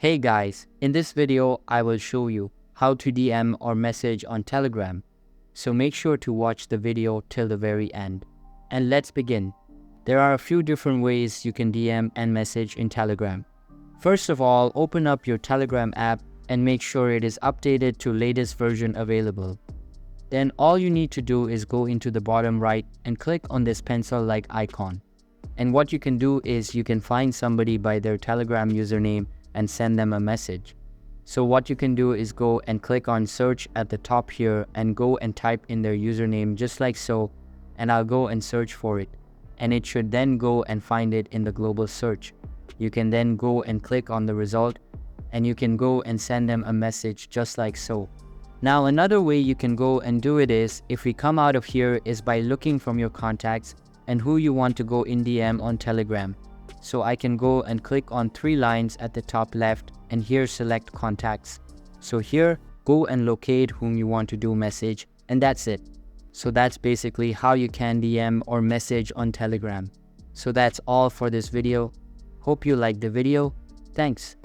Hey guys, in this video I will show you how to DM or message on Telegram. So make sure to watch the video till the very end. And let's begin. There are a few different ways you can DM and message in Telegram. First of all, open up your Telegram app and make sure it is updated to latest version available. Then all you need to do is go into the bottom right and click on this pencil-like icon. And what you can do is you can find somebody by their Telegram username and send them a message. So what you can do is go and click on search at the top here and go and type in their username just like so, and I'll go and search for it. And it should then go and find it in the global search. You can then go and click on the result and you can go and send them a message just like so. Now another way you can go and do it is, if we come out of here, is by looking from your contacts and who you want to go in DM on Telegram. So I can go and click on 3 lines at the top left and here select contacts. So here, go and locate whom you want to do message, and that's it. So that's basically how you can DM or message on Telegram. So that's all for this video. Hope you liked the video. Thanks.